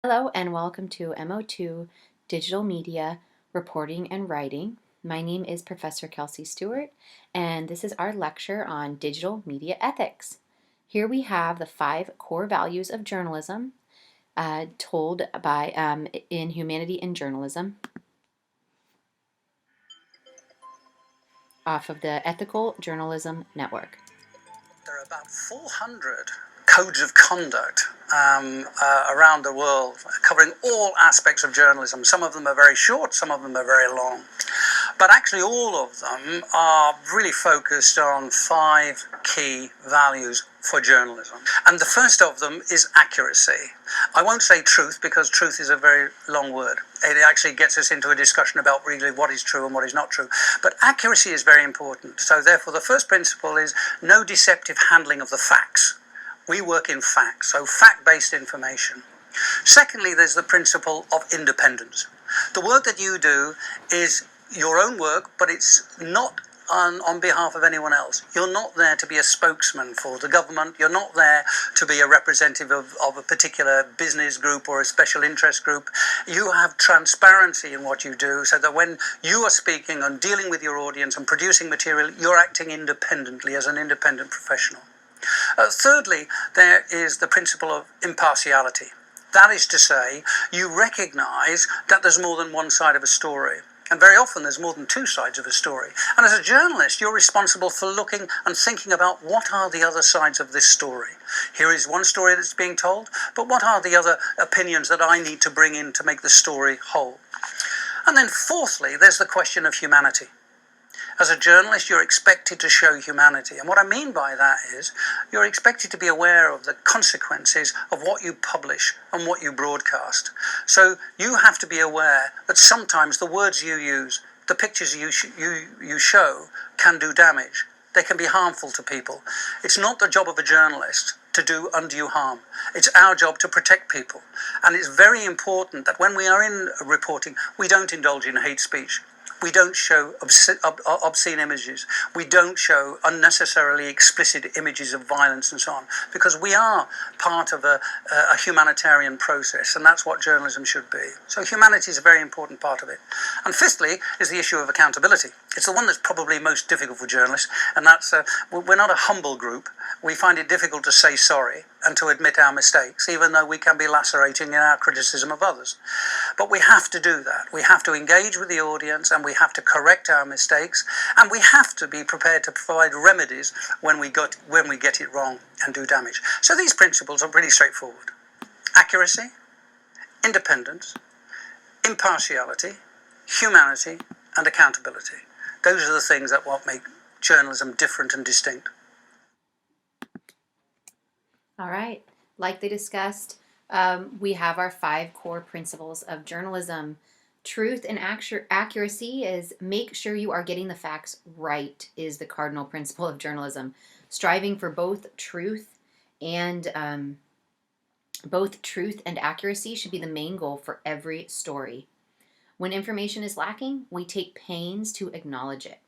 Hello and welcome to MO2 Digital Media Reporting and Writing. My name is Professor Kelsey Stewart, and this is our lecture on digital media ethics. Here we have the 5 core values of journalism told by in Humanity in Journalism off of the Ethical Journalism Network. There are about 400 codes of conduct around the world covering all aspects of journalism. Some of them are very short, some of them are very long. But actually all of them are really focused on 5 key values for journalism. And the first of them is accuracy. I won't say truth because truth is a very long word. It actually gets us into a discussion about really what is true and what is not true. But accuracy is very important. So therefore the first principle is no deceptive handling of the facts. We work in facts, so fact-based information. Secondly, there's the principle of independence. The work that you do is your own work, but it's not on behalf of anyone else. You're not there to be a spokesman for the government. You're not there to be a representative of a particular business group or a special interest group. You have transparency in what you do so that when you are speaking and dealing with your audience and producing material, you're acting independently as an independent professional. Thirdly, there is the principle of impartiality. That is to say, you recognize that there's more than one side of a story. And very often there's more than 2 sides of a story. And as a journalist, you're responsible for looking and thinking about what are the other sides of this story. Here is one story that's being told, but what are the other opinions that I need to bring in to make the story whole? And then fourthly, there's the question of humanity. As a journalist, you're expected to show humanity. And what I mean by that is you're expected to be aware of the consequences of what you publish and what you broadcast. So you have to be aware that sometimes the words you use, the pictures you show can do damage. They can be harmful to people. It's not the job of a journalist to do undue harm. It's our job to protect people. And it's very important that when we are in reporting, we don't indulge in hate speech. We don't show obscene images. We don't show unnecessarily explicit images of violence and so on, because we are part of a humanitarian process, and that's what journalism should be. So humanity is a very important part of it. And fifthly is the issue of accountability. It's the one that's probably most difficult for journalists, and that's we're not a humble group. We find it difficult to say sorry and to admit our mistakes, even though we can be lacerating in our criticism of others. But we have to do that. We have to engage with the audience, and we have to correct our mistakes, and we have to be prepared to provide remedies when we get it wrong and do damage. So these principles are pretty straightforward. Accuracy, independence, impartiality, humanity, and accountability. Those are the things that what make journalism different and distinct. All right, like they discussed, we have our 5 core principles of journalism. Truth and accuracy is make sure you are getting the facts right is the cardinal principle of journalism. Striving for both truth and accuracy should be the main goal for every story. When information is lacking, we take pains to acknowledge it.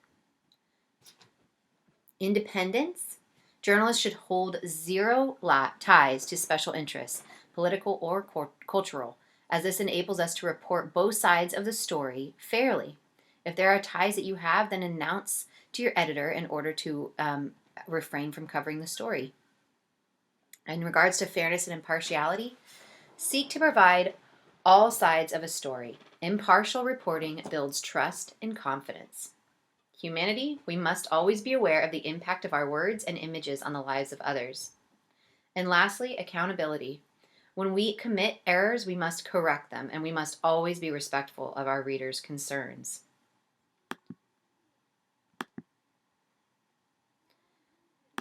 Independence. Journalists should hold zero ties to special interests, political or cultural, as this enables us to report both sides of the story fairly. If there are ties that you have, then announce to your editor in order to refrain from covering the story. In regards to fairness and impartiality, seek to provide all sides of a story. Impartial reporting builds trust and confidence. Humanity, we must always be aware of the impact of our words and images on the lives of others. And lastly, accountability. When we commit errors, we must correct them, and we must always be respectful of our readers' concerns.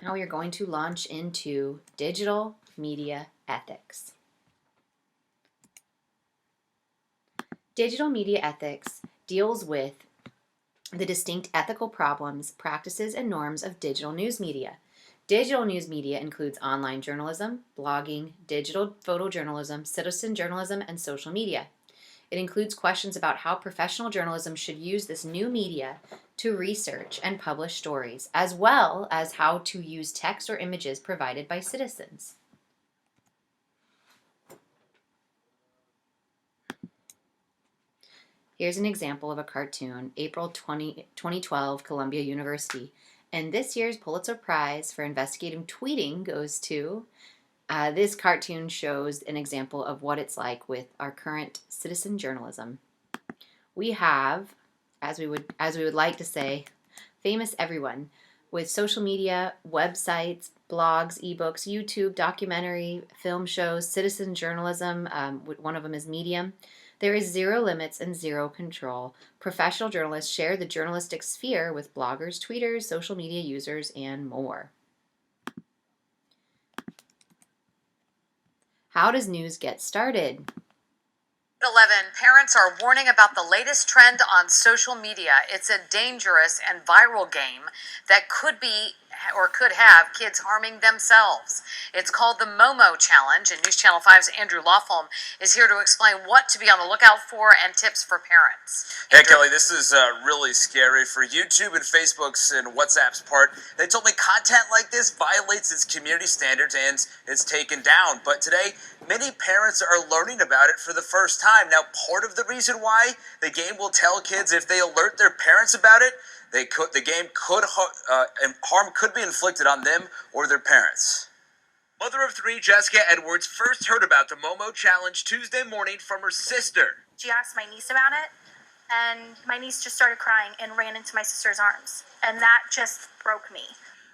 Now we are going to launch into digital media ethics. Digital media ethics deals with the distinct ethical problems, practices, and norms of digital news media. Digital news media includes online journalism, blogging, digital photojournalism, citizen journalism, and social media. It includes questions about how professional journalism should use this new media to research and publish stories, as well as how to use text or images provided by citizens. Here's an example of a cartoon, April 2012, Columbia University. And this year's Pulitzer Prize for investigative tweeting goes to this cartoon shows an example of what it's like with our current citizen journalism. We have, as we would like to say, famous everyone with social media, websites, blogs, ebooks, YouTube, documentary, film shows, citizen journalism. One of them is Medium. There is zero limits and zero control. Professional journalists share the journalistic sphere with bloggers, tweeters, social media users, and more. How does news get started? 11, parents are warning about the latest trend on social media. It's a dangerous and viral game that could be or could have kids harming themselves. It's called the Momo Challenge, and News Channel 5's Andrew Lawfulm is here to explain what to be on the lookout for and tips for parents. Hey, Kelly, this is really scary for YouTube and Facebook's and WhatsApp's part. They told me content like this violates its community standards and it's taken down. But today, many parents are learning about it for the first time. Now, part of the reason why the game will tell kids if they alert their parents about it, harm could be inflicted on them or their parents. Mother of three, Jessica Edwards, first heard about the Momo Challenge Tuesday morning from her sister. She asked my niece about it, and my niece just started crying and ran into my sister's arms. And that just broke me.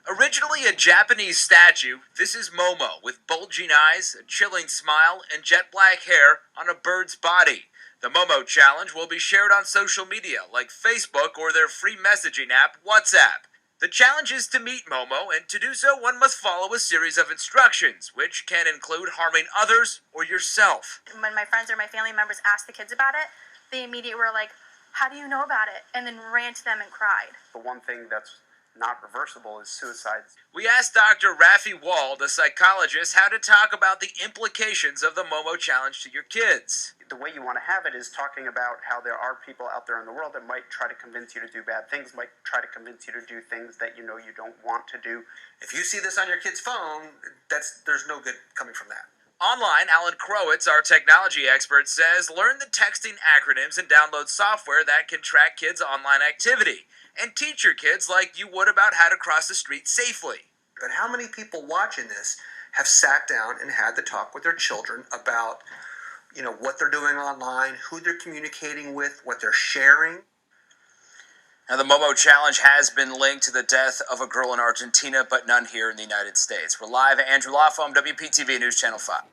Originally a Japanese statue, this is Momo with bulging eyes, a chilling smile, and jet black hair on a bird's body. The Momo Challenge will be shared on social media like Facebook or their free messaging app, WhatsApp. The challenge is to meet Momo, and to do so, one must follow a series of instructions, which can include harming others or yourself. When my friends or my family members asked the kids about it, they immediately were like, "How do you know about it?" And then ran to them and cried. The one thing that's not reversible is suicide. We asked Dr. Rafi Wald, a psychologist, how to talk about the implications of the Momo Challenge to your kids. The way you want to have it is talking about how there are people out there in the world that might try to convince you to do bad things, might try to convince you to do things that you know you don't want to do. If you see this on your kid's phone, there's no good coming from that. Online, Alan Krowitz, our technology expert, says learn the texting acronyms and download software that can track kids' online activity. And teach your kids like you would about how to cross the street safely. But how many people watching this have sat down and had the talk with their children about, what they're doing online, who they're communicating with, what they're sharing? Now, the Momo Challenge has been linked to the death of a girl in Argentina, but none here in the United States. We're live at Andrew Lawfulm, WPTV News Channel 5.